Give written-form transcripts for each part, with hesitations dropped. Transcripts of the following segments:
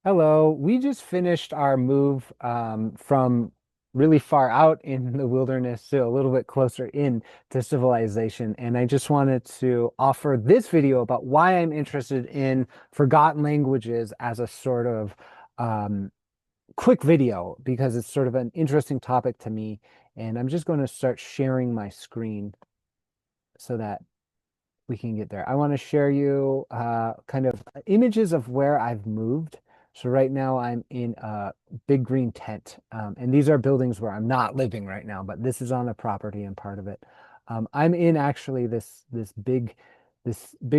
Hello, we just finished our move from really far out in the wilderness to a little bit closer in to civilization. And I just wanted to offer this video about why I'm interested in forgotten languages as a sort of um, quick video because it's sort of an interesting topic to me. And I'm just going to start sharing my screen so that we can get there. I want to share you kind of images of where I've moved. So right now I'm in a big green tent, and these are buildings where I'm not living right now, but this is on a property and part of it. I'm in actually this big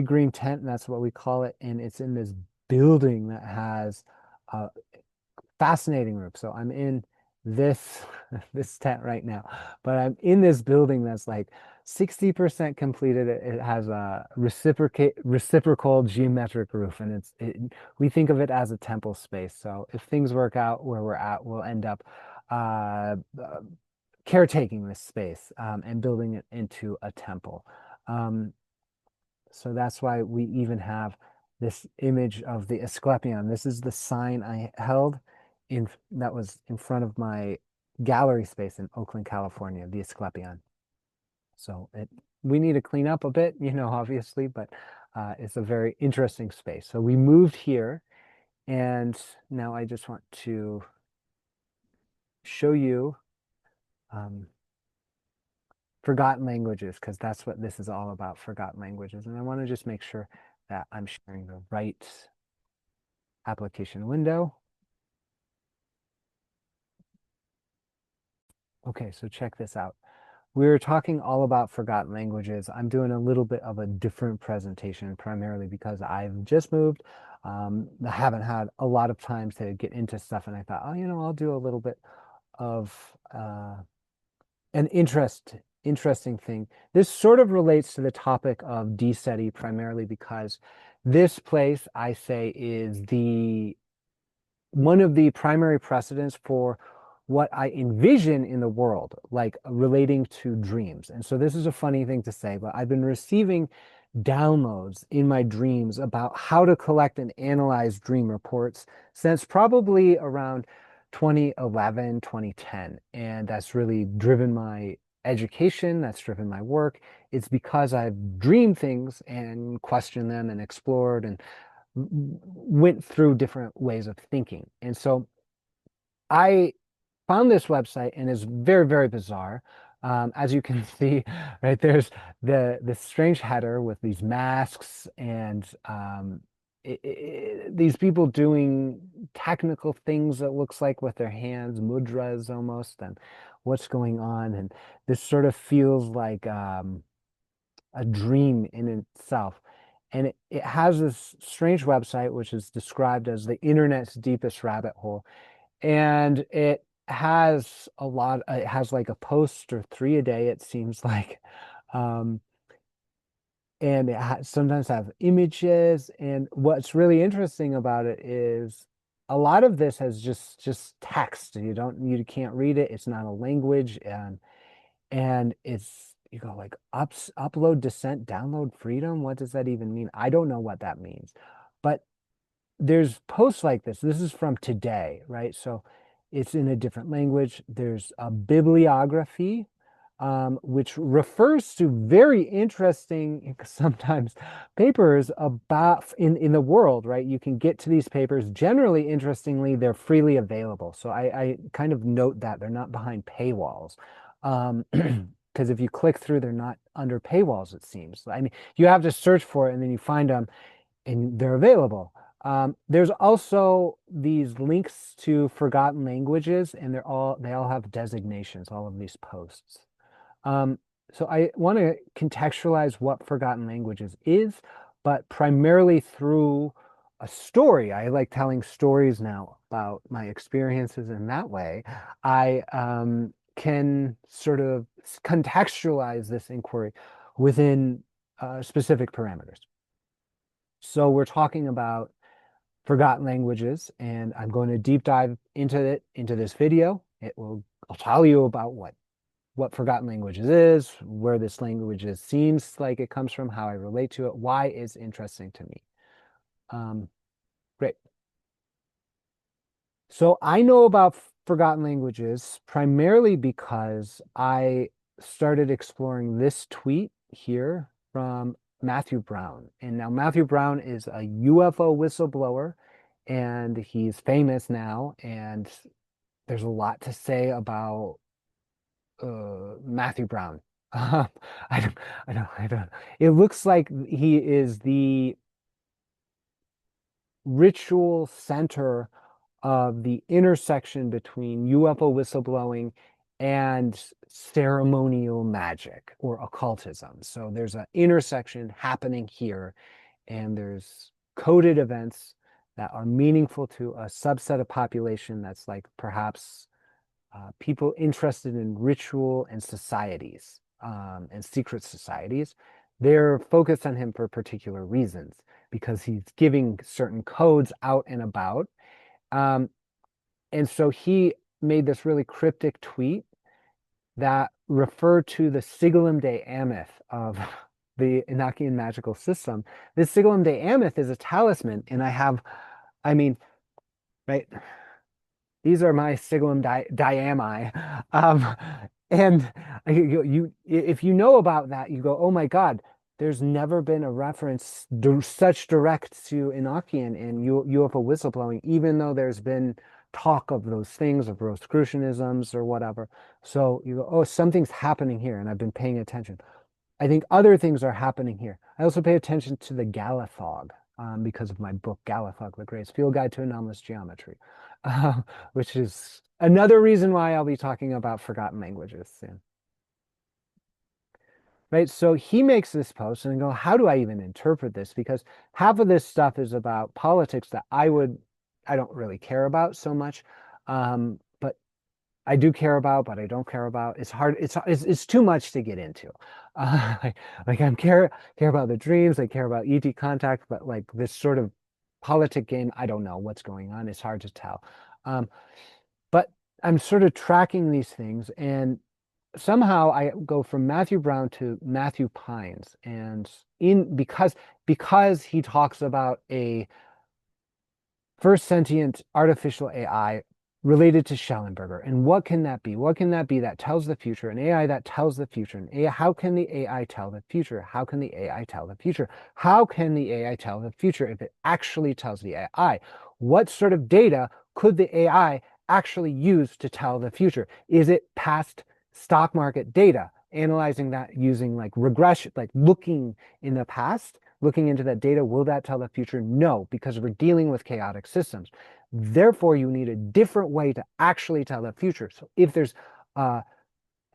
green tent, and that's what we call it, and it's in this building that has a fascinating roof. So I'm in this this tent right now, but I'm in this building that's like 60% completed. It has a reciprocal geometric roof, and we think of it as a temple space. So if things work out where we're at, we'll end up uh, uh, caretaking this space and building it into a temple. Um, so that's why we even have this image of the Asclepion. This is the sign I held in that was in front of my gallery space in Oakland, California, the Asclepion. So we need to clean up a bit, obviously, but it's a very interesting space. So we moved here, and now I just want to show you um, forgotten languages, because that's what this is all about, forgotten languages. And I want to just make sure that I'm sharing the right application window. Okay, so check this out. We were talking all about forgotten languages. I'm doing a little bit of a different presentation, primarily because I've just moved. I haven't had a lot of time to get into stuff, and I thought, oh, I'll do a little bit of an interesting thing. This sort of relates to the topic of D-SETI primarily because this place, I say, is the one of the primary precedents for what I envision in the world, like relating to dreams. And so this is a funny thing to say, but I've been receiving downloads in my dreams about how to collect and analyze dream reports since probably around 2011, 2010. And that's really driven my education, that's driven my work. It's because I've dreamed things and questioned them and explored and went through different ways of thinking. And so I found this website and it's very, very bizarre. As you can see, right, there's the strange header with these masks and these people doing technical things that looks like with their hands, mudras almost, and what's going on. And this sort of feels like a dream in itself. And it has this strange website, which is described as the internet's deepest rabbit hole. And it has like a post or three a day, it seems like. Um, and sometimes have images. And what's really interesting about it is a lot of this has just text. You can't read it. It's not a language. And it's you go like upload descent download freedom. What does that even mean? I don't know what that means, but there's posts like this is from today, right? So it's in a different language. There's a bibliography, which refers to very interesting sometimes papers about in the world, right? You can get to these papers. Generally, interestingly, they're freely available. So I kind of note that they're not behind paywalls. Because if you click through, they're not under paywalls, it seems. I mean, you have to search for it and then you find them and they're available. There's also these links to forgotten languages, and they all have designations, all of these posts. Um, so I want to contextualize what forgotten languages is, but primarily through a story. I like telling stories now about my experiences in that way. I can sort of contextualize this inquiry within specific parameters. So we're talking about forgotten languages, and I'm going to deep dive into this video. I'll tell you about what forgotten languages is, where this language is, seems like it comes from, how I relate to it, why it's interesting to me. Um, Great. So I know about forgotten languages primarily because I started exploring this tweet here from Matthew Brown. And now Matthew Brown is a UFO whistleblower and he's famous now. And there's a lot to say about Matthew Brown. I don't, I don't. It looks like he is the ritual center of the intersection between UFO whistleblowing and ceremonial magic or occultism. So there's an intersection happening here, and there's coded events that are meaningful to a subset of population that's like perhaps people interested in ritual and societies and secret societies. They're focused on him for particular reasons because he's giving certain codes out and about. Um, and so he made this really cryptic tweet that referred to the Sigillum de Ameth of the Enochian magical system. This Sigillum de Ameth is a talisman, and I mean, right? These are my Sigillum diami. Um, and if you know about that, you go, oh my God, there's never been a reference such direct to Enochian in UFO whistleblowing, even though there's been talk of those things, of Rosicrucianisms or whatever. So you go, oh, something's happening here, and I've been paying attention. I think other things are happening here. I also pay attention to the Galathog because of my book, Galathog, The Greatest Field Guide to Anomalous Geometry, which is another reason why I'll be talking about forgotten languages soon. Right, so he makes this post and I go, how do I even interpret this? Because half of this stuff is about politics that I don't really care about so much. But I do care about, but I don't care about. It's hard. It's too much to get into. Like I care about the dreams. I care about ET contact, but like this sort of politic game, I don't know what's going on. It's hard to tell. Um, but I'm sort of tracking these things, and somehow I go from Matthew Brown to Matthew Pines, and in because he talks about a first sentient artificial AI related to Schellenberger. And what can that be? What can that be that tells the future? An AI that tells the future. How can the AI tell the future? How can the AI tell the future? How can the AI tell the future if it actually tells the AI? What sort of data could the AI actually use to tell the future? Is it past stock market data? Analyzing that using like regression, like looking in the past, looking into that data, will that tell the future? No, because we're dealing with chaotic systems. Therefore, you need a different way to actually tell the future. So if there's a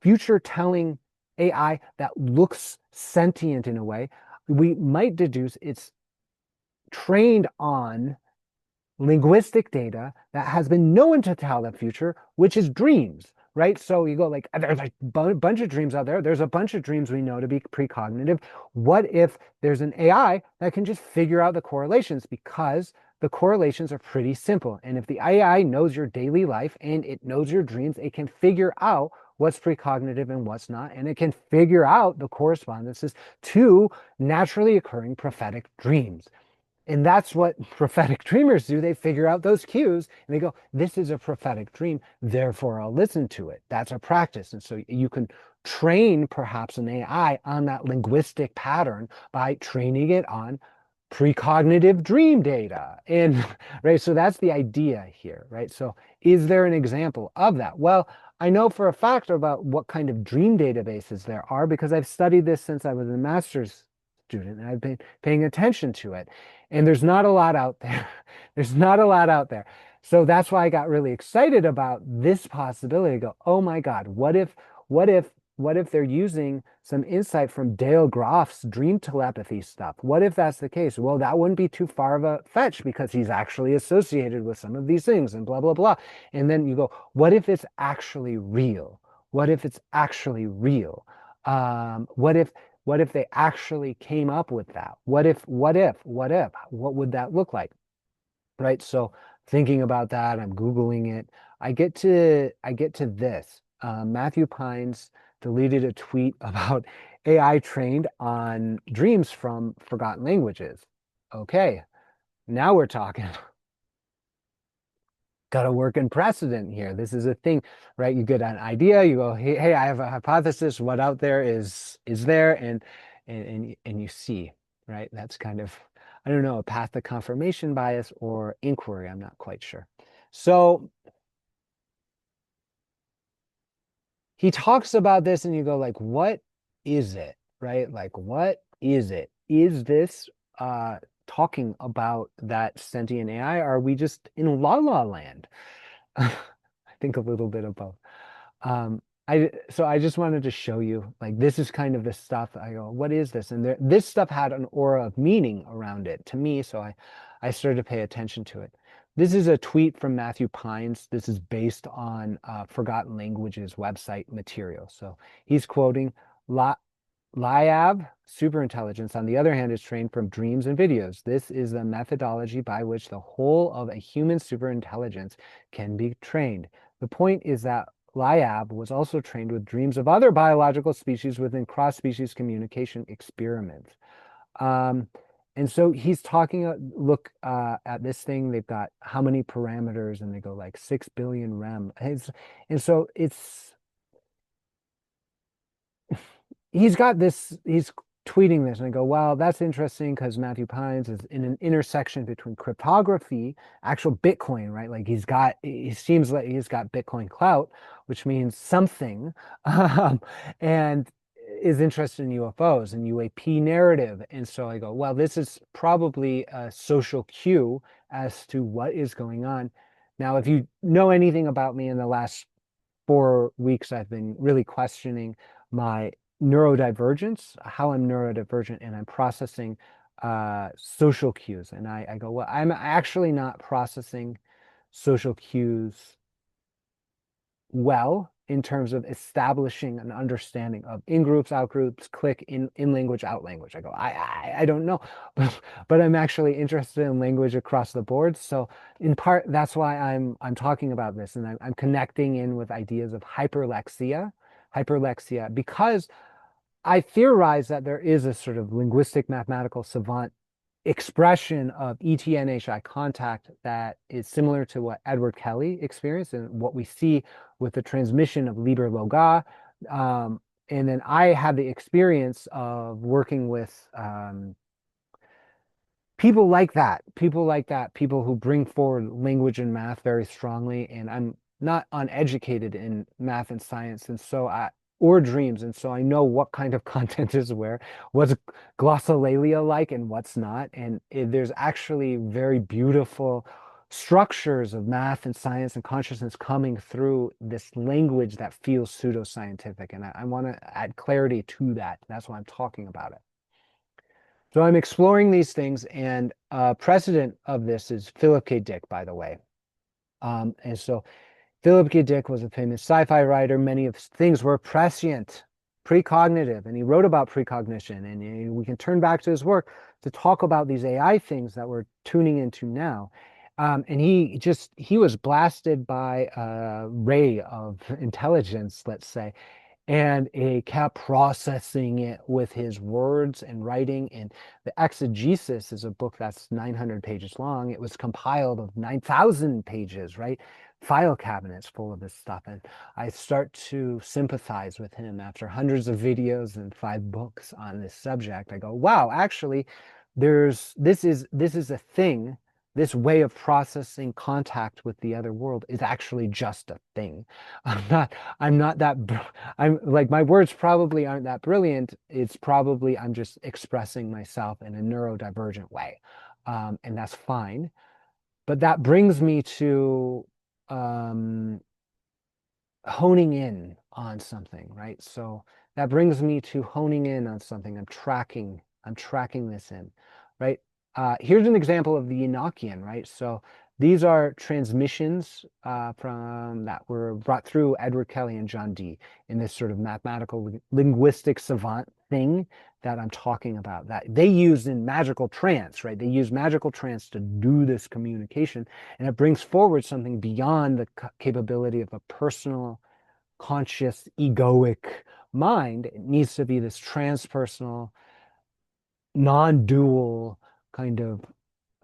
future telling AI that looks sentient in a way, we might deduce it's trained on linguistic data that has been known to tell the future, which is dreams, right? So you go like, there's a bunch of dreams out there. There's a bunch of dreams we know to be precognitive. What if there's an AI that can just figure out the correlations because the correlations are pretty simple. And if the AI knows your daily life and it knows your dreams, it can figure out what's precognitive and what's not. And it can figure out the correspondences to naturally occurring prophetic dreams. And that's what prophetic dreamers do. They figure out those cues and they go, this is a prophetic dream, therefore I'll listen to it. That's a practice. And so you can train perhaps an AI on that linguistic pattern by training it on precognitive dream data. And right, so that's the idea here, right? So is there an example of that? Well, I know for a fact about what kind of dream databases there are because I've studied this since I was a master's student and I've been paying attention to it. And there's not a lot out there. There's not a lot out there. So that's why I got really excited about this possibility to go, oh my God, what if, what if they're using some insight from Dale Groff's dream telepathy stuff? What if that's the case? Well, that wouldn't be too far of a fetch because he's actually associated with some of these things and blah, blah, blah. And then you go, what if it's actually real? What if it's actually real? What if they actually came up with that? What would that look like? Right. So thinking about that, I'm Googling it. I get to this. Matthew Pines deleted a tweet about AI trained on dreams from forgotten languages. Okay, now we're talking. got to work in precedent here. This is a thing, right? You get an idea, you go, hey, I have a hypothesis. What out there is there, and you see, right? That's kind of, I don't know, a path to confirmation bias or inquiry. I'm not quite sure. So he talks about this, and you go like, what is it, right? Like, what is it? Is this talking about that sentient AI? Are we just in la la land? I think a little bit of both. Um, so I just wanted to show you, like, this is kind of the stuff. I go, what is this? And this stuff had an aura of meaning around it to me, so I started to pay attention to it. This is a tweet from Matthew Pines. This is based on Forgotten Languages website material. So he's quoting LyAV superintelligence, on the other hand, is trained from dreams and videos. This is the methodology by which the whole of a human superintelligence can be trained. The point is that LyAV was also trained with dreams of other biological species within cross-species communication experiments. Um, and so he's talking, look at this thing, they've got how many parameters, and they go like 6 billion rem. And so he's got this, he's tweeting this, and I go, wow, that's interesting, because Matthew Pines is in an intersection between cryptography, actual Bitcoin, right? Like he seems like he's got Bitcoin clout, which means something, and is interested in UFOs and UAP narrative. And so I go, well, this is probably a social cue as to what is going on. Now, if you know anything about me, in the last 4 weeks, I've been really questioning my neurodivergence, how I'm neurodivergent, and I'm processing social cues. And I go, well, I'm actually not processing social cues well in terms of establishing an understanding of in groups, out groups, click, in language, out language. I go, I don't know, but I'm actually interested in language across the board. So in part, that's why I'm talking about this, and I'm connecting in with ideas of hyperlexia, because I theorize that there is a sort of linguistic mathematical savant expression of ET-NHI contact that is similar to what Edward Kelly experienced and what we see with the transmission of Liber Loga. And then I had the experience of working with people like that, people who bring forward language and math very strongly. And I'm not uneducated in math and science, and so or dreams, and so I know what kind of content is where, what's glossolalia like and what's not. And there's actually very beautiful structures of math and science and consciousness coming through this language that feels pseudoscientific. And I want to add clarity to that. That's why I'm talking about it. So I'm exploring these things, and precedent of this is Philip K. Dick, by the way. And so Philip K. Dick was a famous sci-fi writer. Many of his things were prescient, precognitive, and he wrote about precognition. And we can turn back to his work to talk about these AI things that we're tuning into now. And he was blasted by a ray of intelligence, let's say, and he kept processing it with his words and writing. And the Exegesis is a book that's 900 pages long. It was compiled of 9,000 pages, right? File cabinets full of this stuff. And I start to sympathize with him after hundreds of videos and 5 books on this subject. I go, wow, actually, this is a thing. This way of processing contact with the other world is actually just a thing. I'm not that, I'm like, my words probably aren't that brilliant. It's probably, I'm just expressing myself in a neurodivergent way. And that's fine. But that brings me to honing in on something, right? So that brings me to honing in on something. I'm tracking this in, right? Here's an example of the Enochian, right? So these are transmissions from that were brought through Edward Kelly and John Dee in this sort of mathematical linguistic savant thing that I'm talking about, that they use in magical trance, right? They use magical trance to do this communication, and it brings forward something beyond the capability of a personal, conscious, egoic mind. It needs to be this transpersonal, non-dual kind of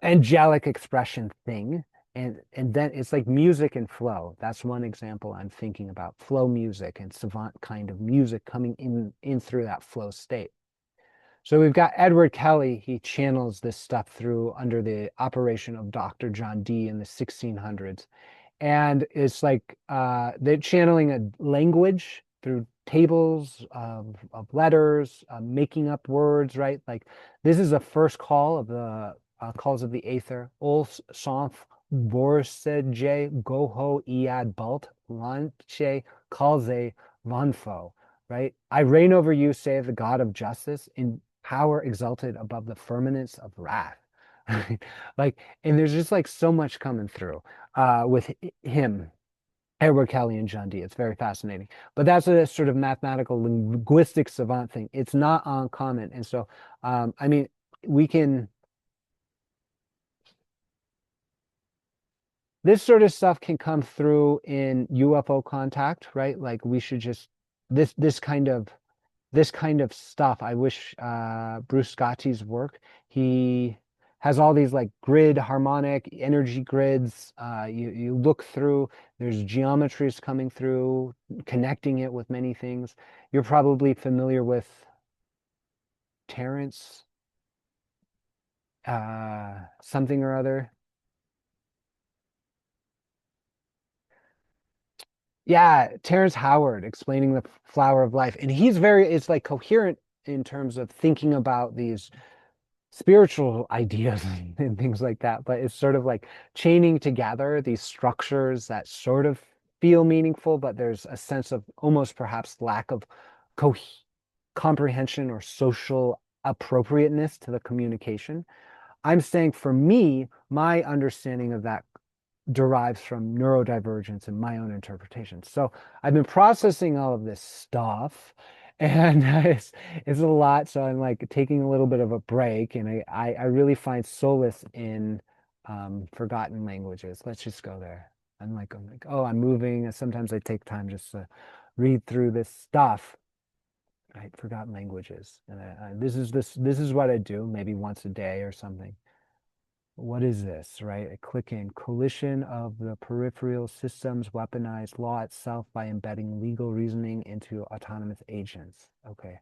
angelic expression thing. and then it's like music and flow. That's one example I'm thinking about, flow music and savant kind of music coming in through that flow state. So we've got Edward Kelly. He channels this stuff through under the operation of Dr. John Dee in the 1600s. And it's like they're channeling a language through tables of letters, making up words, right? Like this is the first call of the calls of the Aether. Ol Sanf Borsedje Goho Iad Balt Lanche Kalze Vanfo, right? I reign over you, saith the God of justice, in power exalted above the firmaments of wrath. Like, and there's just like so much coming through with him, Edward Kelly and John Dee. It's very fascinating. But that's a sort of mathematical linguistic savant thing. It's not uncommon. And so, I mean, we can, this sort of stuff can come through in UFO contact, right? Like we should just, this kind of stuff. I wish Bruce Scotty's work, he has all these like grid harmonic energy grids. You look through, there's geometries coming through, connecting it with many things. You're probably familiar with Terence, something or other. Yeah, Terrence Howard explaining the flower of life. And he's very, it's like coherent in terms of thinking about these spiritual ideas and things like that, but it's sort of like chaining together these structures that sort of feel meaningful, but there's a sense of almost perhaps lack of co comprehension or social appropriateness to the communication. I'm saying for me, my understanding of that derives from neurodivergence and my own interpretation. So I've been processing all of this stuff and it's a lot. So I'm like taking a little bit of a break and I really find solace in forgotten languages. Let's just go there. I'm like, oh, I'm moving. And sometimes I take time just to read through this stuff, right? Forgotten languages. And this is what I do maybe once a day or something. What is this, right? I click in coalition of the peripheral systems weaponize law itself by embedding legal reasoning into autonomous agents. Okay.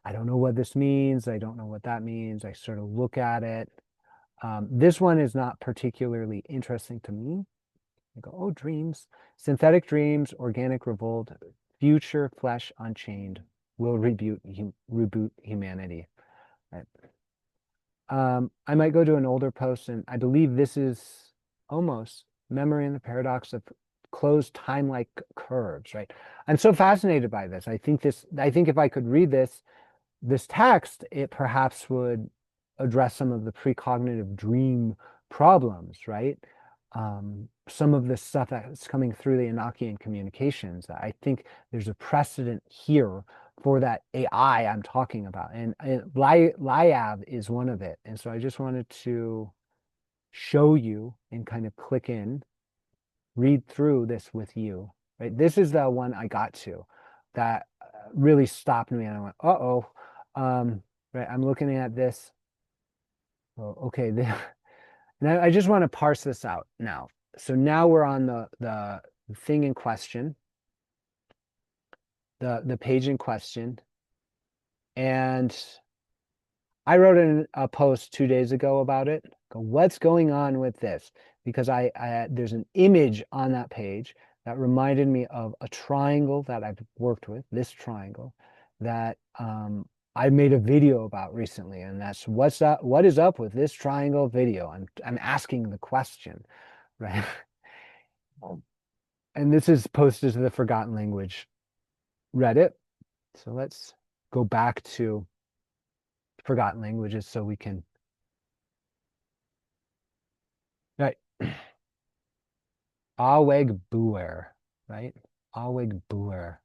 I don't know what this means. I don't know what that means. I sort of look at it. This one is not particularly interesting to me. I go, oh, dreams, synthetic dreams, organic revolt, future flesh unchained will reboot humanity. Right? I might go to an older post, and I believe this is almost memory and the paradox of closed time-like curves, right? I'm so fascinated by this. I think if I could read this text, it perhaps would address some of the precognitive dream problems, right? Some of the stuff that's coming through the Enochian communications. I think there's a precedent here for that AI I'm talking about. And LyAV is one of it. And so I just wanted to show you and kind of click in, read through this with you, right? This is the one I got to that really stopped me. And I went, uh-oh. Right, I'm looking at this. Oh, okay. And I just want to parse this out now. So now we're on the thing in question, the page in question. And I wrote in a post 2 days ago about it. Go, what's going on with this? Because there's an image on that page that reminded me of a triangle that I've worked with, this triangle, that I made a video about recently, and that's what is up with this triangle video? I'm asking the question, right? And this is posted to the Forgotten Language Reddit. So let's go back to Forgotten Languages so we can, right? Aweg Buer, right? Aweg Buer.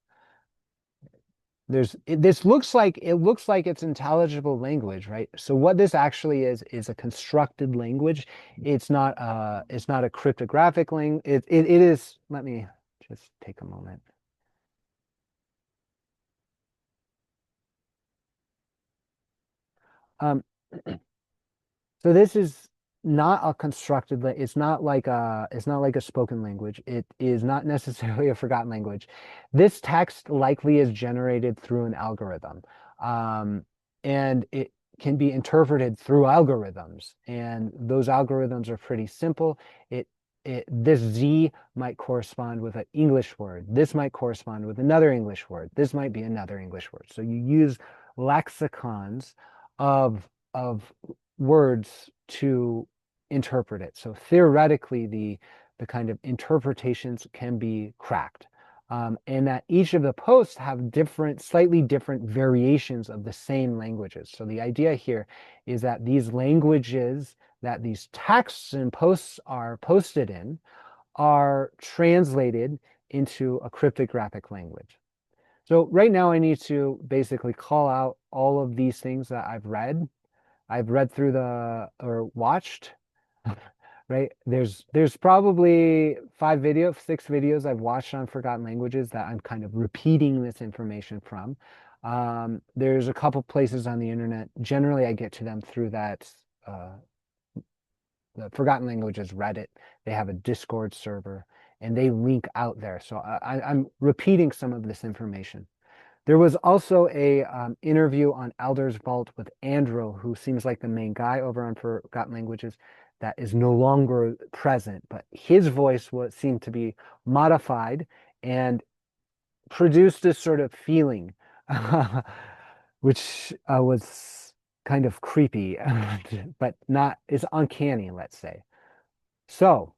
This looks like it's intelligible language, right? So what this actually is a constructed language. It's not a cryptographic language. It is, let me just take a moment. Um, so this is not a constructed, it's not like a spoken language. It is not necessarily a forgotten language. This text likely is generated through an algorithm. And it can be interpreted through algorithms. And those algorithms are pretty simple. This Z might correspond with an English word. This might correspond with another English word. This might be another English word. So you use lexicons of words to interpret it. So theoretically, the kind of interpretations can be cracked. And that each of the posts have slightly different variations of the same languages. So the idea here is that these languages that these texts and posts are posted in are translated into a cryptographic language. So right now I need to basically call out all of these things that I've read. I've read through or watched, right? There's probably 6 videos I've watched on forgotten languages that I'm kind of repeating this information from. There's a couple places on the internet. Generally, I get to them through the Forgotten Languages Reddit. They have a Discord server and they link out there. So I'm repeating some of this information. There was also a interview on Elder's Vault with Andrew, who seems like the main guy over on Forgotten Languages, that is no longer present, but his voice seemed to be modified and produced this sort of feeling, which was kind of creepy, but it's uncanny, let's say. So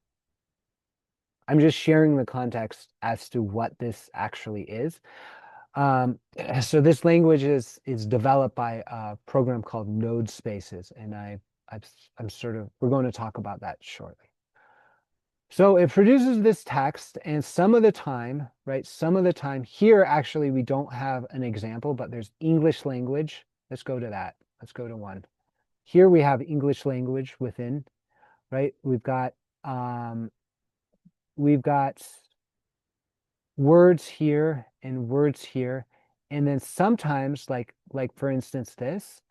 I'm just sharing the context as to what this actually is. So this language is developed by a program called Nodespaces, and we're going to talk about that shortly. So it produces this text, and some of the time, here actually we don't have an example, but there's English language. Let's go to that. Let's go to one. Here we have English language within, right? We've got words here and words here. And then sometimes, like for instance, this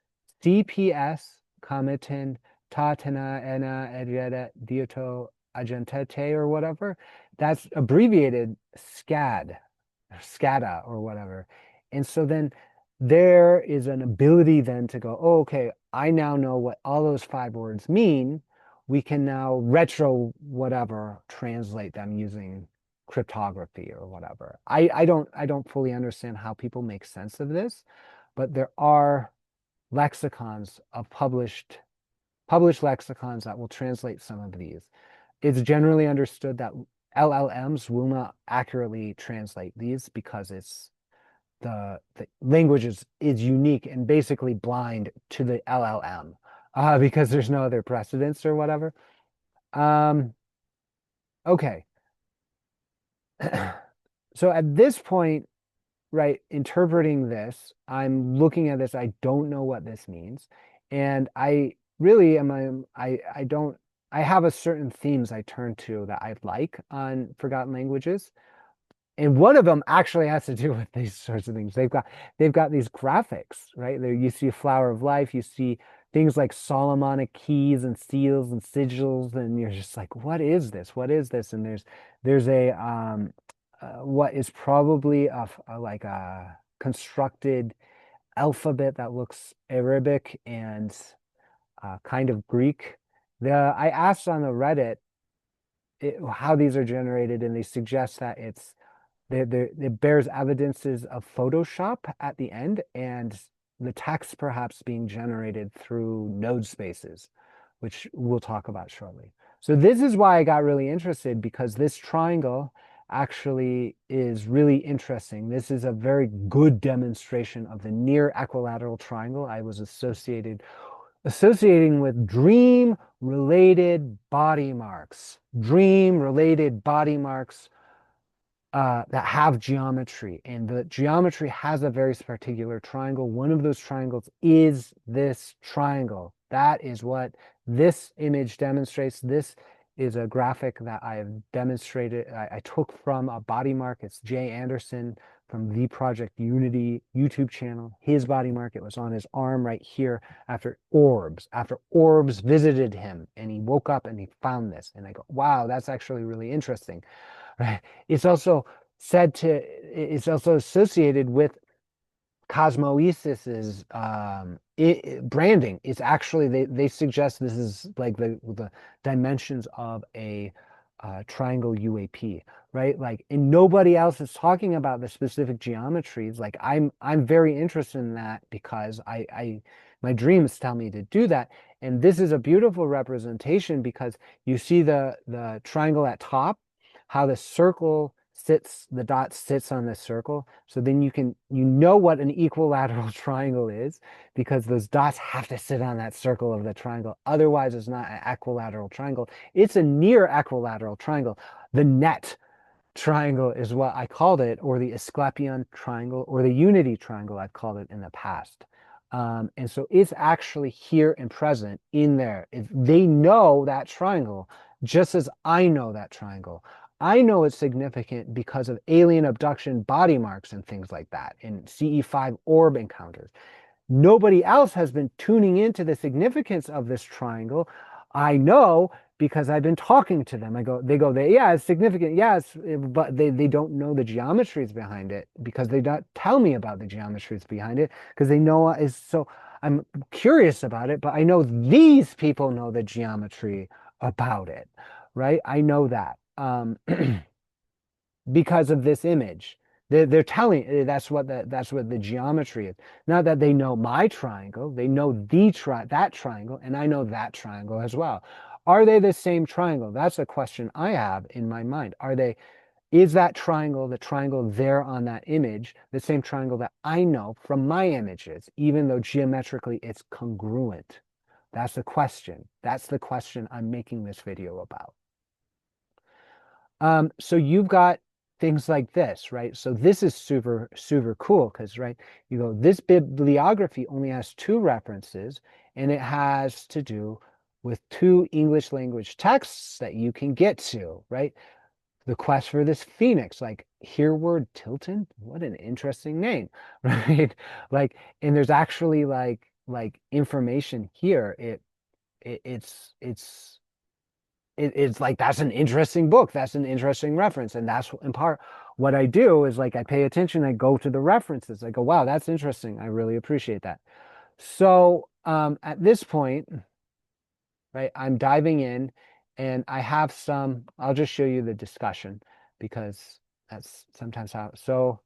CPS Comitin Tatana Ena Edreda Dioto Agentete or whatever, that's abbreviated SCAD, or SCADA or whatever. And so then there is an ability then to go, oh, okay, I now know what all those 5 words mean. We can now translate them using cryptography or whatever. I don't fully understand how people make sense of this, but there are lexicons of published lexicons that will translate some of these. It's generally understood that LLMs will not accurately translate these because the language is unique and basically blind to the LLM because there's no other precedence or whatever. Okay. So at this point, right, interpreting this, I'm looking at this, I don't know what this means. And I really I have a certain themes I turn to that I like on Forgotten Languages. And one of them actually has to do with these sorts of things. They've got these graphics, right? There you see a flower of life, you see things like Solomonic keys and seals and sigils, and you're just like, what is this? What is this? And there's a what is probably like a constructed alphabet that looks Arabic and kind of Greek. I asked on the Reddit how these are generated, and they suggest that it bears evidences of Photoshop at the end, and the text perhaps being generated through Nodespaces, which we'll talk about shortly. So this is why I got really interested, because this triangle actually is really interesting. This is a very good demonstration of the near equilateral triangle I was associating with dream-related body marks. Dream-related body marks that have geometry, and the geometry has a very particular triangle. One of those triangles is this triangle. That is what this image demonstrates. This is a graphic that I have demonstrated. I took from a body mark. It's Jay Anderson from the Project Unity YouTube channel. His body mark, it was on his arm right here after orbs visited him, and he woke up and he found this. And I go, wow, that's actually really interesting, right? It's also it's also associated with Cosmoesis's branding. It's actually, they suggest this is like the dimensions of a triangle UAP, right? Like, and nobody else is talking about the specific geometries. Like, I'm very interested in that because my dreams tell me to do that. And this is a beautiful representation because you see the triangle at top, how the circle sits, the dot sits on the circle. So then you know what an equilateral triangle is, because those dots have to sit on that circle of the triangle. Otherwise, it's not an equilateral triangle. It's a near equilateral triangle. The net triangle is what I called it, or the Asclepion triangle, or the unity triangle I've called it in the past. And so it's actually here and present in there. If they know that triangle, just as I know that triangle. I know it's significant because of alien abduction body marks and things like that in CE5 orb encounters. Nobody else has been tuning into the significance of this triangle. I know because I've been talking to them. Yeah, it's significant. Yes, but they don't know the geometries behind it because they don't tell me about the geometries behind it because they know is so I'm curious about it, but I know these people know the geometry about it, right? I know that. Because of this image. They're telling that's what the geometry is. Not that they know my triangle, they know that triangle, and I know that triangle as well. Are they the same triangle? That's a question I have in my mind. Is that triangle, the triangle there on that image, the same triangle that I know from my images, even though geometrically it's congruent? That's the question. That's the question I'm making this video about. So you've got things like this, right? So this is super, super cool because, right, you go, this bibliography only has 2 references, and it has to do with 2 English language texts that you can get to, right? The quest for this phoenix, like Hereward Tilton, what an interesting name, right? Like, and there's actually like information here. It's like, that's an interesting book, that's an interesting reference, and that's in part what I do is like I pay attention, I go to the references, I go, wow, that's interesting, I really appreciate that. So at this point, right, I'm diving in, and I have I'll just show you the discussion because that's sometimes how. So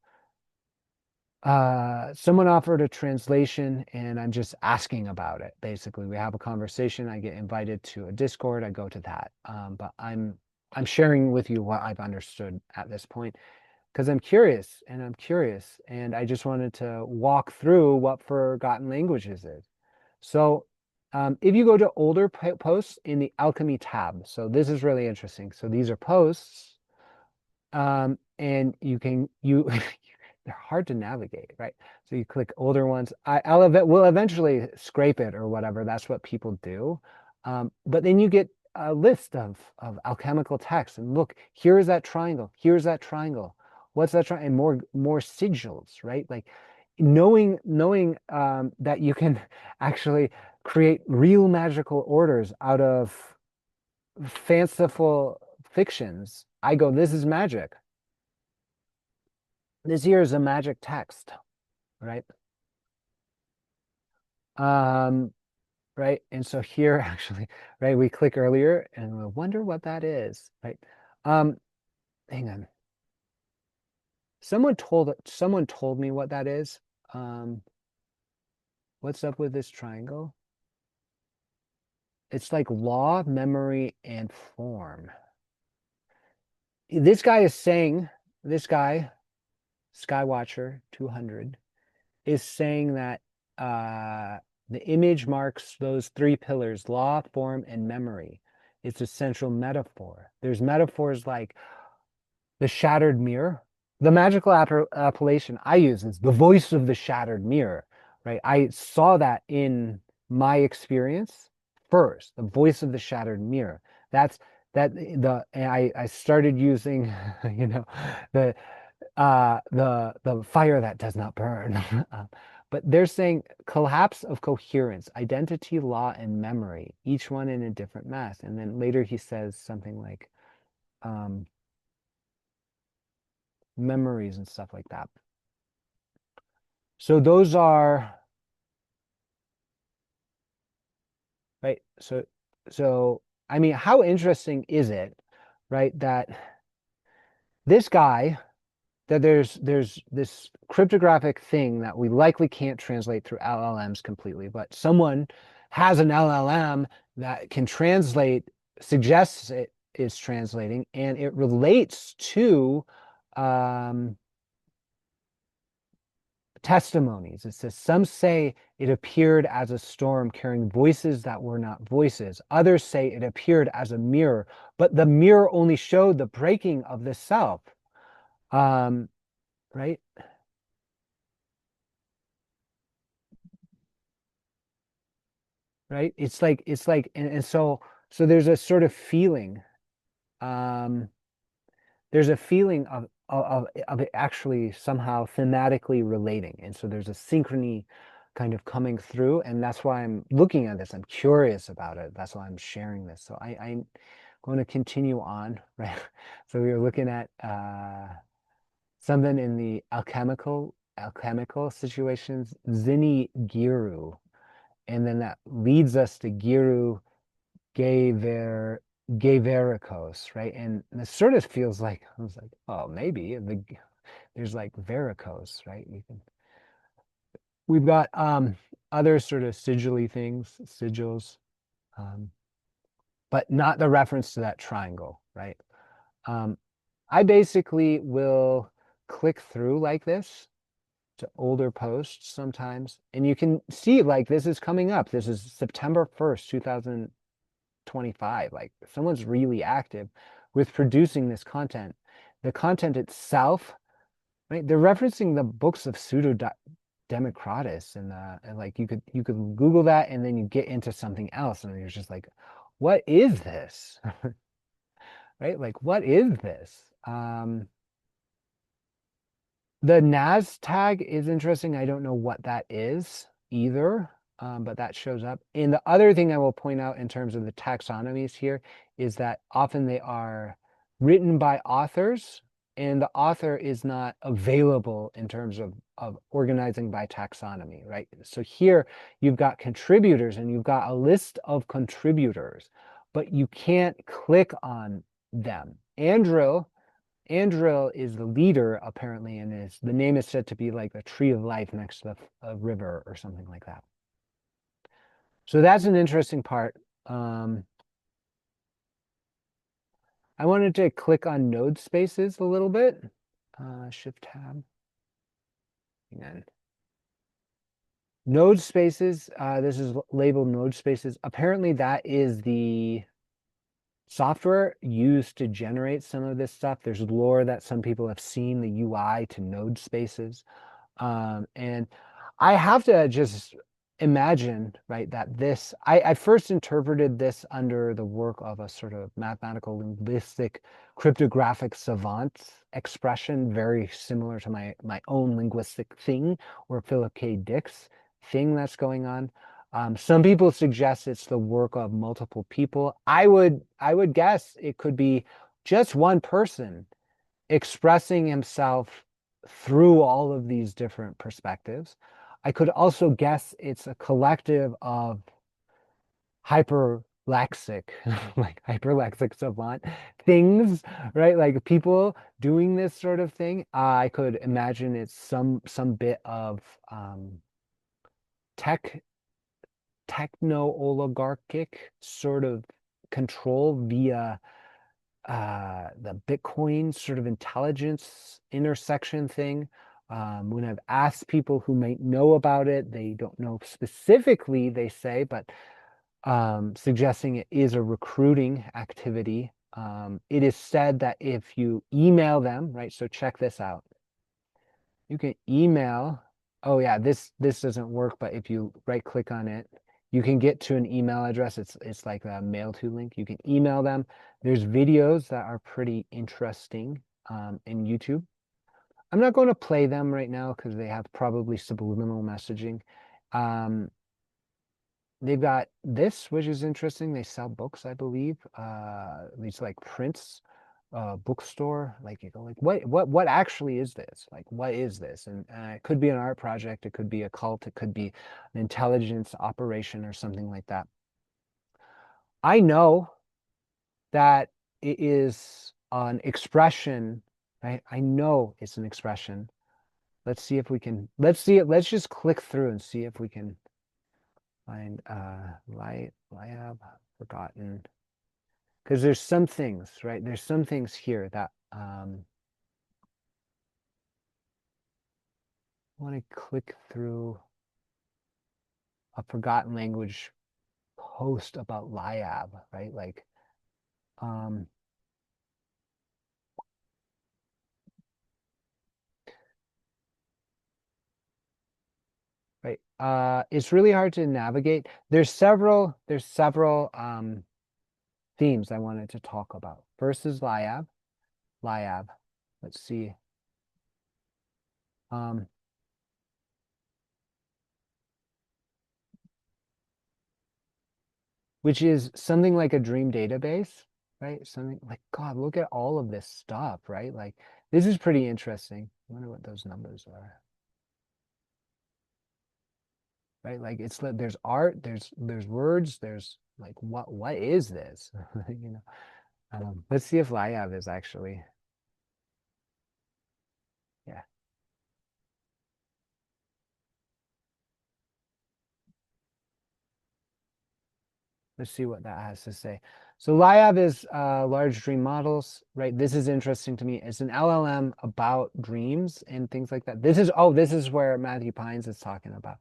someone offered a translation, and I'm just asking about it. Basically, we have a conversation, I get invited to a Discord, I go to that. But I'm sharing with you what I've understood at this point because I'm curious, and I just wanted to walk through what Forgotten Languages is. So if you go to older posts in the alchemy tab, so this is really interesting. So these are posts, and you they're hard to navigate, right? So you click older ones. We'll eventually scrape it or whatever. That's what people do. But then you get a list of alchemical texts, and look, here is that triangle. Here's that triangle. What's that triangle? And more sigils, right? Like knowing that you can actually create real magical orders out of fanciful fictions. I go, this is magic. This here is a magic text, right? Right. And so here actually, right, we click earlier and we wonder what that is, right? Hang on. Someone told me what that is. What's up with this triangle? It's like law, memory, and form. This guy is saying, this guy, Skywatcher 200, is saying that the image marks those 3 pillars: law, form, and memory. It's a central metaphor. There's metaphors like the shattered mirror. The magical appellation I use is the voice of the shattered mirror, right? I saw that in my experience first, the voice of the shattered mirror. I started using, you know, the the fire that does not burn. But they're saying collapse of coherence, identity, law, and memory, each one in a different mass. And then later he says something like um, memories and stuff like that. So those are right. So I mean, how interesting is it, right, that this guy that there's this cryptographic thing that we likely can't translate through LLMs completely, but someone has an LLM that can translate, suggests it is translating, and it relates to um, testimonies. It says, some say it appeared as a storm carrying voices that were not voices. Others say it appeared as a mirror, but the mirror only showed the breaking of the self. Right? Right? It's like and so there's a sort of feeling. Um, there's a feeling of it actually somehow thematically relating. And so there's a synchrony kind of coming through. And that's why I'm looking at this. I'm curious about it. That's why I'm sharing this. So I'm going to continue on, right? So we were looking at something in the alchemical situations, Zini Giru. And then that leads us to Giru Gever Gevericose, right? And this sort of feels like I was like, oh, maybe there's like varicose, right? We've got other sort of sigilly things, sigils, um, but not the reference to that triangle, right? Um, I basically will click through like this to older posts sometimes, and you can see like this is coming up. This is September 1st, 2025. Like someone's really active with producing this content. The content itself, right? They're referencing the books of pseudo Democritus, and like you could Google that and then you get into something else and you're just like, what is this? Right? Like, what is this? The NAS tag is interesting. I don't know what that is either, but that shows up. And the other thing I will point out in terms of the taxonomies here is that often they are written by authors, and the author is not available in terms of organizing by taxonomy, right? So here you've got contributors and you've got a list of contributors, but you can't click on them. Andril is the leader apparently, and the name is said to be like the tree of life next to a river or something like that. So that's an interesting part. I wanted to click on Nodespaces a little bit. Shift tab. And Nodespaces. This is labeled Nodespaces. Apparently, that is the software used to generate some of this stuff. There's lore that some people have seen the UI to Nodespaces. And I have to just imagine, right, that I first interpreted this under the work of a sort of mathematical linguistic cryptographic savant expression, very similar to my own linguistic thing or Philip K. Dick's thing that's going on. Some people suggest it's the work of multiple people. I would guess it could be just one person expressing himself through all of these different perspectives. I could also guess it's a collective of hyperlexic, like hyperlexic savant things, right? Like people doing this sort of thing. I could imagine it's some bit of tech techno-oligarchic sort of control via the Bitcoin sort of intelligence intersection thing. When I've asked people who might know about it, they don't know specifically, they say, but suggesting it is a recruiting activity. It is said that if you email them, right? So check this out. You can email. Oh yeah, this doesn't work, but if you right click on it, You can get to an email address. It's like a mail to link. You can email them. There's videos that are pretty interesting in YouTube. I'm not going to play them right now because they have probably subliminal messaging. They've got this, which is interesting. They sell books, I believe. These like prints, bookstore. Like you go, like what actually is this? Like what is this? And it could be an art project. It could be a cult. It could be an intelligence operation or something like that. I know that it is an expression, right? I know it's an expression. Let's see if we can. Let's see it. Let's just click through and see if we can find LyAV forgotten. Because there's some things, right? There's some things here that I want to click through a forgotten language post about LyAV, right? Like, right. It's really hard to navigate. There's several themes I wanted to talk about. First is LyAV. LyAV. Let's see. Which is something like a dream database, right? Something like, God, look at all of this stuff, right? Like, this is pretty interesting. I wonder what those numbers are, right? Like, it's like there's art, there's words, there's like, what is this? You know, let's see if LyAV is actually, yeah. Let's see what that has to say. So LyAV is large dream models, right? This is interesting to me. It's an LLM about dreams and things like that. This is where Matthew Pines is talking about.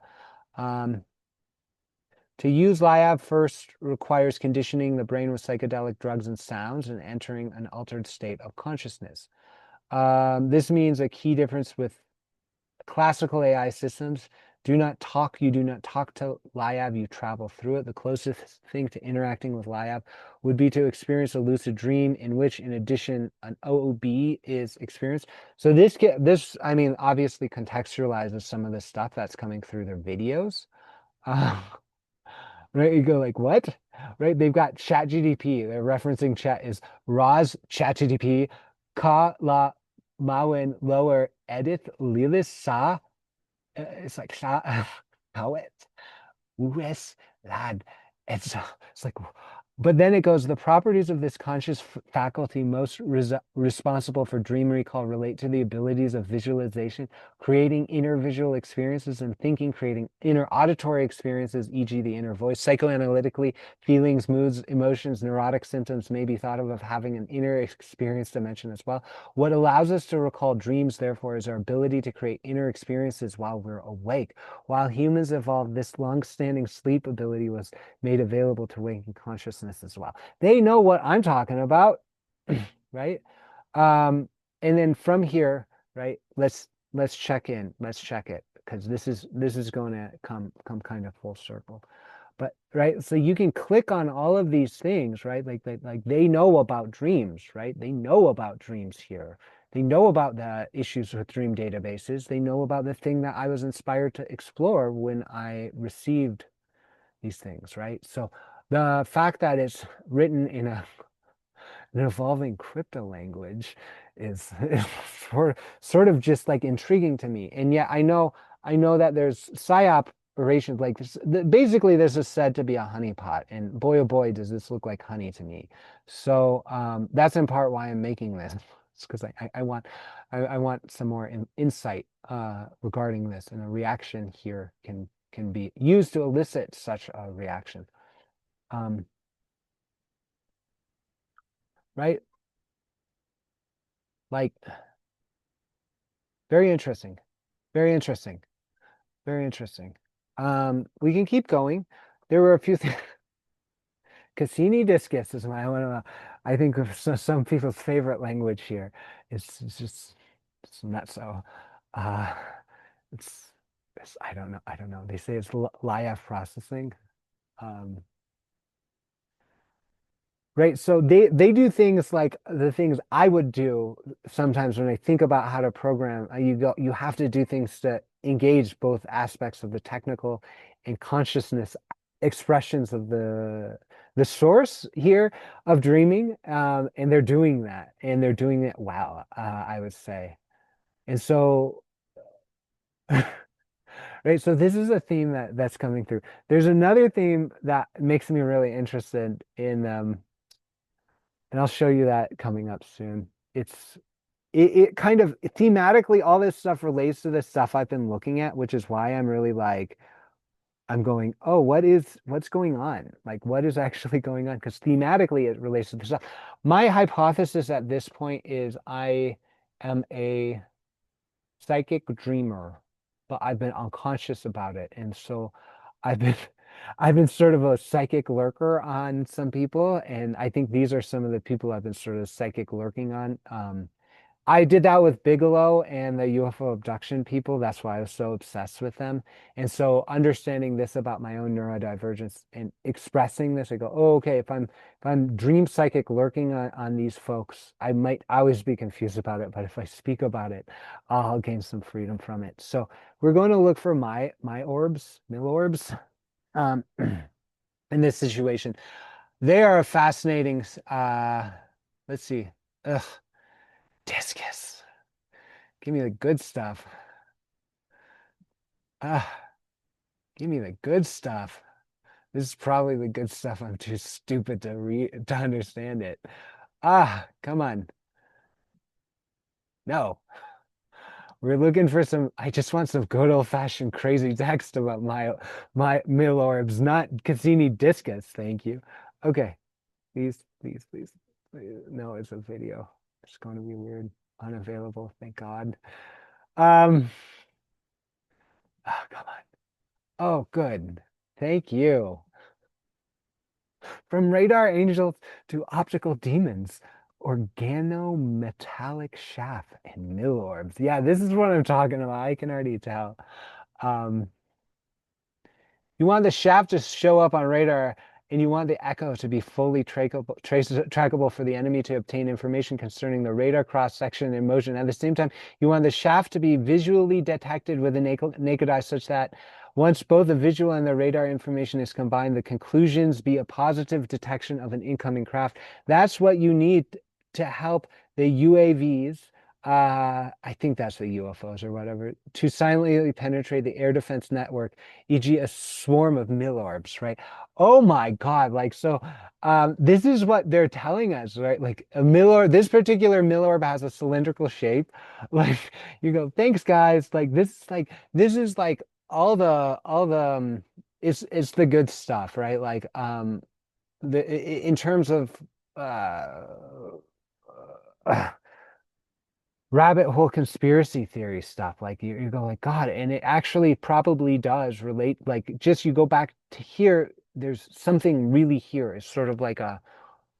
To use LyAV first requires conditioning the brain with psychedelic drugs and sounds and entering an altered state of consciousness. This means a key difference with classical AI systems. You do not talk to LyAV, you travel through it. The closest thing to interacting with LyAV would be to experience a lucid dream in which, in addition, an OOB is experienced. So I mean, obviously contextualizes some of the stuff that's coming through their videos. Right? You go like, what? Right? They've got ChatGPT. They're referencing chat is Roz ChatGPT, Ka La Mawen Lower Edith Lilis Sa. It's like Sa how it US lad. It's like, but then it goes, the properties of this conscious faculty most responsible for dream recall relate to the abilities of visualization, creating inner visual experiences, and thinking, creating inner auditory experiences, e.g. the inner voice. Psychoanalytically, feelings, moods, emotions, neurotic symptoms may be thought of having an inner experience dimension as well. What allows us to recall dreams, therefore, is our ability to create inner experiences while we're awake. While humans evolved, this long-standing sleep ability was made available to waking consciousness as well. They know what I'm talking about, right? And then from here, right, let's check in. Let's check it because this is going to come kind of full circle. But right, so you can click on all of these things, right? Like they know about dreams, right? They know about dreams here. They know about the issues with dream databases. They know about the thing that I was inspired to explore when I received these things, right? So the fact that it's written in an evolving crypto language is sort of just like intriguing to me. And yet I know that there's psyop operations like this. Basically, this is said to be a honeypot, and boy oh boy, does this look like honey to me. So that's in part why I'm making this. It's because I want some more insight regarding this, and a reaction here can be used to elicit such a reaction. Um, right? Like, very interesting. Very interesting. Very interesting. We can keep going. There were a few things. Cassini discus is my one of the, I think of some people's favorite language here. It's just it's not so. Uh, it's I don't know. They say it's LyAV processing. Um, Right. So they do things like the things I would do sometimes when I think about how to program. You have to do things to engage both aspects of the technical and consciousness expressions of the source here of dreaming. And they're doing that, and they're doing it well, I would say. And so right, so this is a theme that's coming through. There's another theme that makes me really interested in and I'll show you that coming up soon. It kind of thematically, all this stuff relates to the stuff I've been looking at, which is why I'm really like, I'm going, oh, what's going on? Like, what is actually going on? Because thematically, it relates to the stuff. My hypothesis at this point is I am a psychic dreamer, but I've been unconscious about it. And so I've been I've been sort of a psychic lurker on some people, and I think these are some of the people I've been sort of psychic lurking on. I did that with Bigelow and the UFO abduction people. That's why I was so obsessed with them. And so understanding this about my own neurodivergence and expressing this, I go, oh, okay, if I'm dream psychic lurking on these folks, I might always be confused about it. But if I speak about it, I'll gain some freedom from it. So we're going to look for my orbs, milorbs, um, in this situation. They are a fascinating, let's see. Ugh, discus. Give me the good stuff. Ah, give me the good stuff. This is probably the good stuff. I'm too stupid to read to understand it. Ah, come on. No. We're looking for some. I just want some good old-fashioned crazy text about my milorbs, not Cassini discus. Thank you. Okay. Please, please, please. No, it's a video. It's going to be weird. Unavailable. Thank God. Um, oh, come on. Oh, good. Thank you. From radar angels to optical demons, organometallic shaft and milorbs. Yeah, this is what I'm talking about. I can already tell. Um, you want the shaft to show up on radar, and you want the echo to be fully trackable for the enemy to obtain information concerning the radar cross-section and motion. At the same time, you want the shaft to be visually detected with a naked eye such that once both the visual and the radar information is combined, the conclusions be a positive detection of an incoming craft. That's what you need to help the UAVs, I think that's the UFOs or whatever, to silently penetrate the air defense network, e.g. a swarm of milorbs, right? Oh my God. Like, so this is what they're telling us, right? Like a milorb, this particular milorb has a cylindrical shape. Like you go, thanks guys. Like this is like it's the good stuff, right? Like in terms of uh, uh rabbit hole conspiracy theory stuff. Like you go like, God, and it actually probably does relate. Like just you go back to here, there's something really here. It's sort of like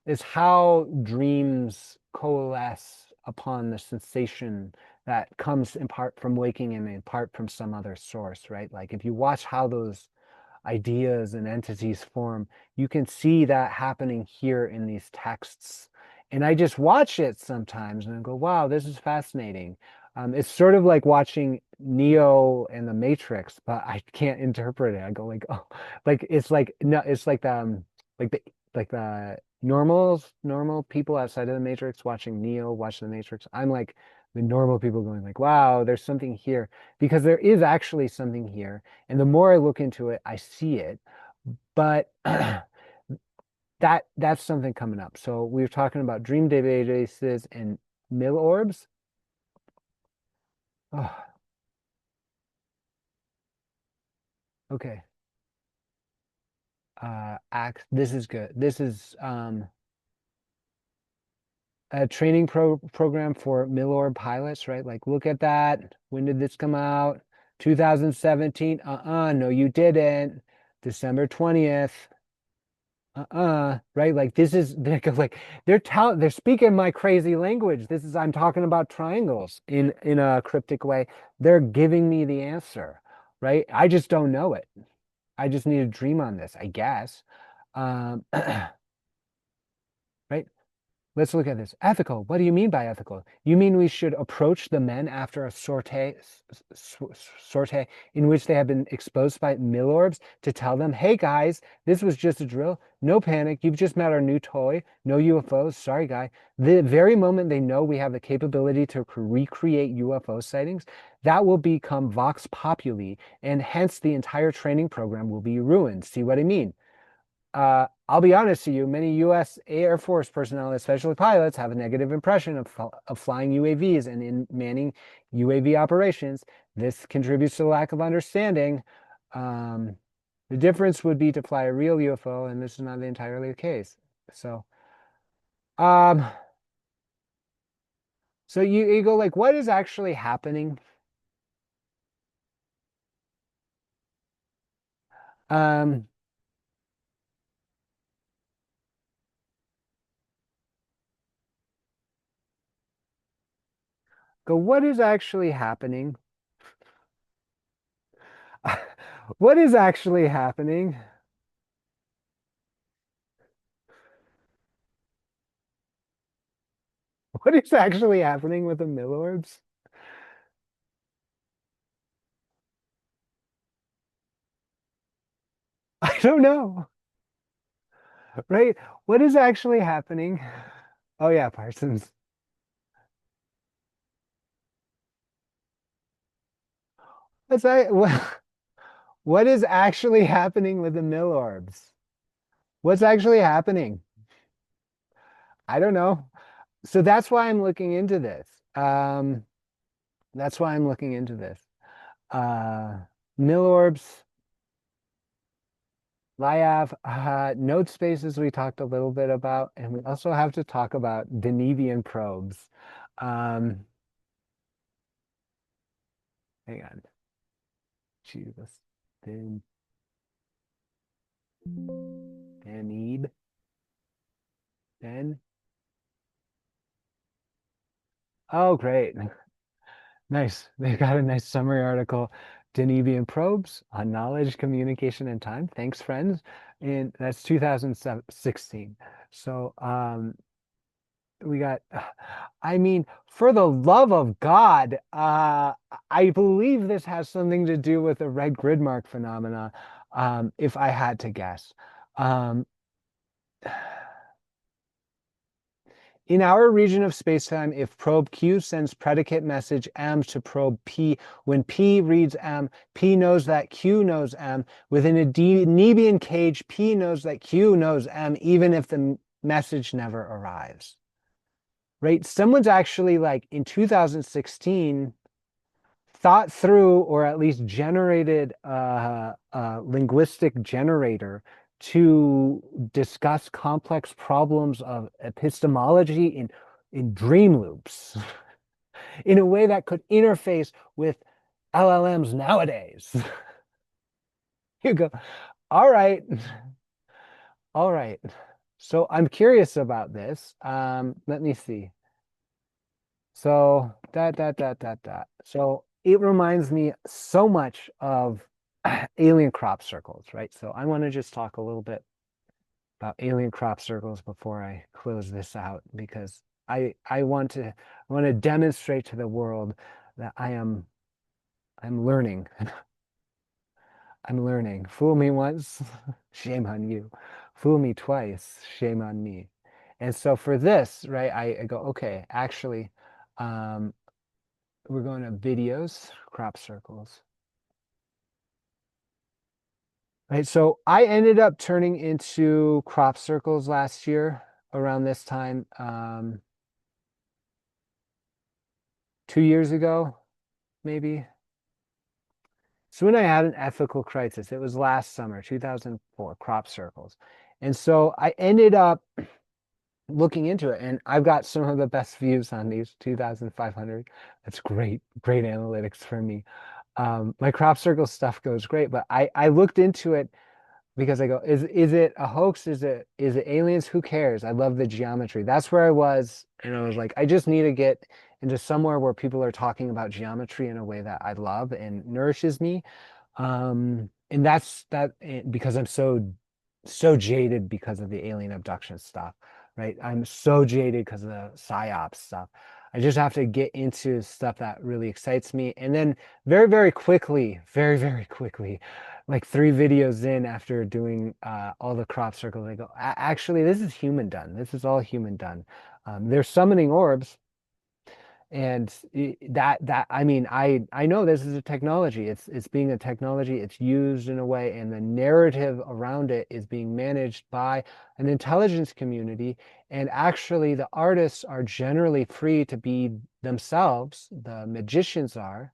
it's how dreams coalesce upon the sensation that comes in part from waking and in part from some other source, right? Like if you watch how those ideas and entities form, you can see that happening here in these texts. And I just watch it sometimes and I go, wow, this is fascinating. It's sort of like watching Neo and the Matrix, but I can't interpret it. I go like, oh, like it's like no, it's like the like the normal people outside of the Matrix watching Neo watch the Matrix. I'm like the normal people going like, wow, there's something here because there is actually something here. And the more I look into it, I see it. But that's something coming up. So we were talking about dream databases and milorbs. Oh, okay. Act. This is good. This is a training program for milorb pilots, right? Like, look at that. When did this come out? 2017. No, you didn't. December 20th. Right? Like this is like they're speaking my crazy language. This is I'm talking about triangles in a cryptic way. They're giving me the answer, right? I just don't know it. I just need to dream on this, I guess. Right? Let's look at this. Ethical. What do you mean by ethical? You mean we should approach the men after a sortie in which they have been exposed by milorbs to tell them, hey guys, this was just a drill. No panic. You've just met our new toy. No UFOs. Sorry, guy. The very moment they know we have the capability to recreate UFO sightings, that will become vox populi, and hence the entire training program will be ruined. See what I mean? I'll be honest to you, many U.S. Air Force personnel, especially pilots, have a negative impression of flying UAVs and in manning UAV operations. This contributes to the lack of understanding. Um, the difference would be to fly a real UFO, and this is not entirely the case. So, um, so you go like, what is actually happening? Um, go, what is actually happening? What is actually happening? What is actually happening with the Milorbs? I don't know, right? What is actually happening? Oh yeah, Parsons. What's that? What is actually happening with the Milorbs? What's actually happening? I don't know. So that's why I'm looking into this. That's why I'm looking into this. Uh, Milorbs, LyAV, Nodespaces we talked a little bit about, and we also have to talk about Denebian probes. Um, Hang on. Jesus. Den Deneb. Den. Oh, great. Nice. They've got a nice summary article. Denebian probes on knowledge, communication, and time. Thanks, friends. And that's 2016. So we got, I mean, for the love of God, I believe this has something to do with the red grid mark phenomena, if I had to guess. Um, In our region of spacetime, if probe Q sends predicate message M to probe P, when P reads M, P knows that Q knows M. Within a Denebian cage, P knows that Q knows M, even if the message never arrives. Right? Someone's actually like in 2016 thought through or at least generated a linguistic generator to discuss complex problems of epistemology in dream loops in a way that could interface with LLMs nowadays. You go, all right, all right. So I'm curious about this. Let me see. So that. So it reminds me so much of alien crop circles, right? So I want to just talk a little bit about alien crop circles before I close this out because I want to demonstrate to the world that I'm learning. I'm learning. Fool me once, shame on you. Fool me twice, shame on me. And so for this, right, I go, okay, actually, um, we're going to videos, crop circles. Right, so I ended up turning into crop circles last year around this time, 2 years ago, maybe. So when I had an ethical crisis, it was last summer, 2004, crop circles. And so I ended up looking into it, and I've got some of the best views on these 2,500. That's great, great analytics for me. My crop circle stuff goes great, but I looked into it because I go, is it a hoax? Is it aliens? Who cares? I love the geometry. That's where I was, and I was like, I just need to get into somewhere where people are talking about geometry in a way that I love and nourishes me. and that's that because I'm so jaded because of the alien abduction stuff, right? I'm so jaded because of the psyops stuff. I just have to get into stuff that really excites me. And then very quickly, very quickly, like 3 videos in after doing all the crop circles, I go, Actually, this is human done. This is all human done. They're summoning orbs, and that I mean I know this is a technology. It's being a technology. It's used in a way, and the narrative around it is being managed by an intelligence community. And actually, the artists are generally free to be themselves. The magicians are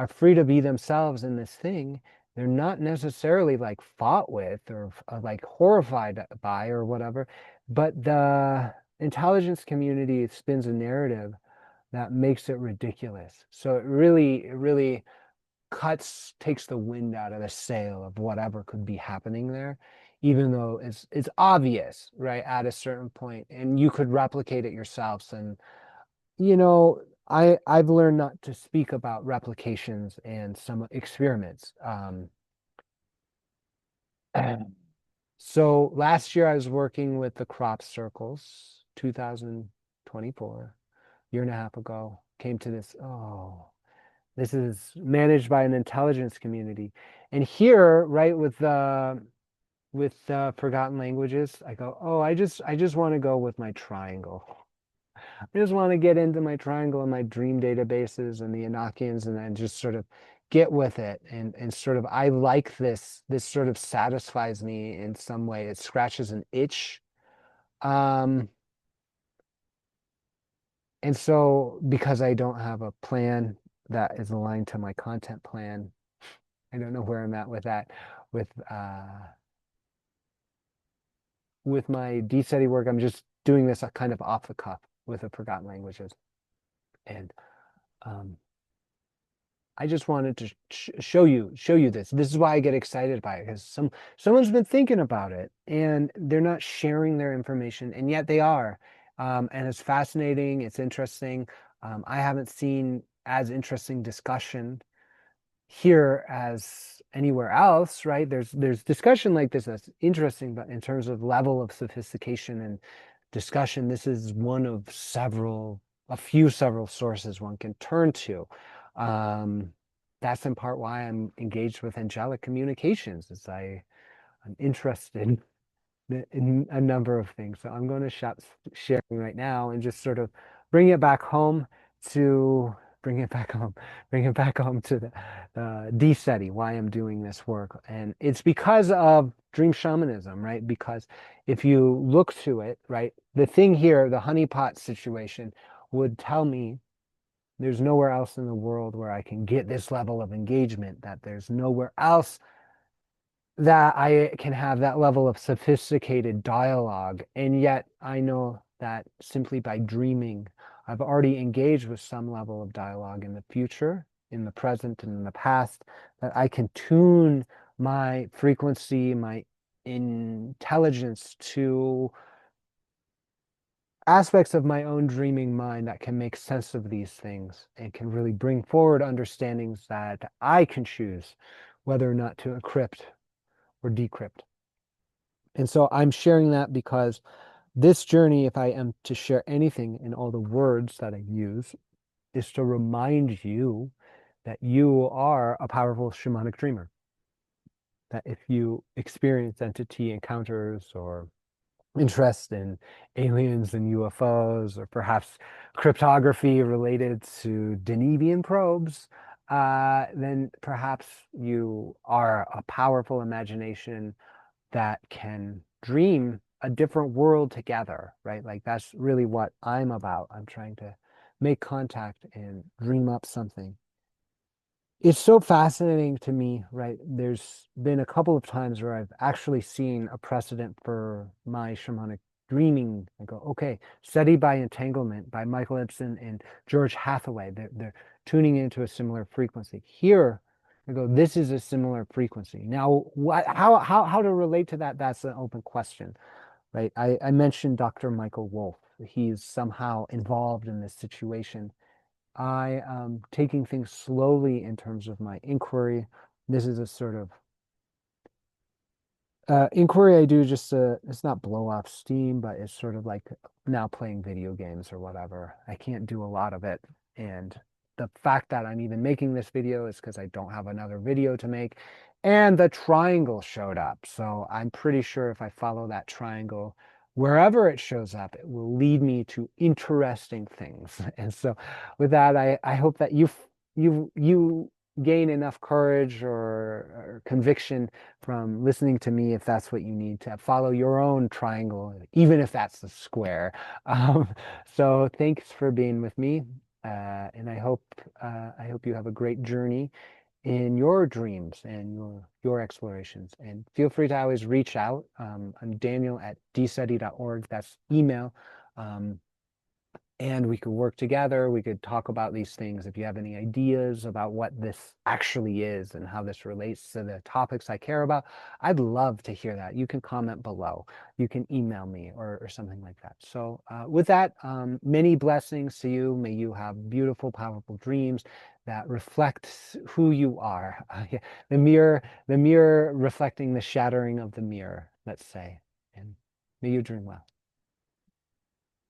free to be themselves in this thing. They're not necessarily like fought with or like horrified by or whatever, but the intelligence community spins a narrative that makes it ridiculous. So it really takes the wind out of the sail of whatever could be happening there, even though it's obvious, right, at a certain point, and you could replicate it yourselves. And you know, I've learned not to speak about replications and some experiments. So last year I was working with the crop circles, 2024, year and a half ago, came to this, oh, this is managed by an intelligence community. And here, right, with forgotten languages, I go, oh, I just want to go with my triangle. I just want to get into my triangle and my dream databases and the Enochians and then just sort of get with it. And sort of I like this sort of satisfies me in some way. It scratches an itch. Um, and so because I don't have a plan that is aligned to my content plan, I don't know where I'm at with that. With with my D-SETI work, I'm just doing this kind of off the cuff with the forgotten languages. And um, I just wanted to show you this. This is why I get excited by it, because someone's been thinking about it and they're not sharing their information, and yet they are. And it's fascinating. It's interesting. I haven't seen as interesting discussion here as anywhere else, right? There's discussion like this that's interesting, but in terms of level of sophistication and discussion, this is one of several sources one can turn to. Um, that's in part why I'm engaged with angelic communications, is I'm interested in a number of things. So I'm going to stop sharing right now and just sort of bring it back home to bring it back home, bring it back home to the D-SETI, why I'm doing this work. And it's because of dream shamanism, right? Because if you look to it, right, the thing here, the honeypot situation would tell me there's nowhere else in the world where I can get this level of engagement, that there's nowhere else that I can have that level of sophisticated dialogue. And yet I know that simply by dreaming, I've already engaged with some level of dialogue in the future, in the present, and in the past, that I can tune my frequency, my intelligence to aspects of my own dreaming mind that can make sense of these things and can really bring forward understandings that I can choose whether or not to encrypt or decrypt. And so I'm sharing that because this journey, if I am to share anything in all the words that I use, is to remind you that you are a powerful shamanic dreamer. That if you experience entity encounters or interest in aliens and UFOs, or perhaps cryptography related to Denebian probes, then perhaps you are a powerful imagination that can dream a different world together, right? Like that's really what I'm about. I'm trying to make contact and dream up something. It's so fascinating to me, right? There's been a couple of times where I've actually seen a precedent for my shamanic dreaming. I go, okay, Study by Entanglement by Michael Ibsen and George Hathaway. They're tuning into a similar frequency. Here, I go, this is a similar frequency. Now, how to relate to that? That's an open question, right? I mentioned Dr. Michael Wolff. He's somehow involved in this situation. I am taking things slowly in terms of my inquiry. This is a sort of Inquiry I do just it's not blow off steam, but it's sort of like now playing video games or whatever. I can't do a lot of it. And the fact that I'm even making this video is because I don't have another video to make. And the triangle showed up. So I'm pretty sure if I follow that triangle, wherever it shows up, it will lead me to interesting things. And so with that, I hope that you gain enough courage or conviction from listening to me if that's what you need to follow your own triangle, even if that's the square. Um, so thanks for being with me, and I hope you have a great journey in your dreams and your explorations. And feel free to always reach out. I'm Daniel at dseti.org. That's email. Um, and we could work together. We could talk about these things. If you have any ideas about what this actually is and how this relates to the topics I care about, I'd love to hear that. You can comment below. You can email me or something like that. So with that, many blessings to you. May you have beautiful, powerful dreams that reflect who you are. Yeah, the mirror reflecting the shattering of the mirror, let's say. And may you dream well.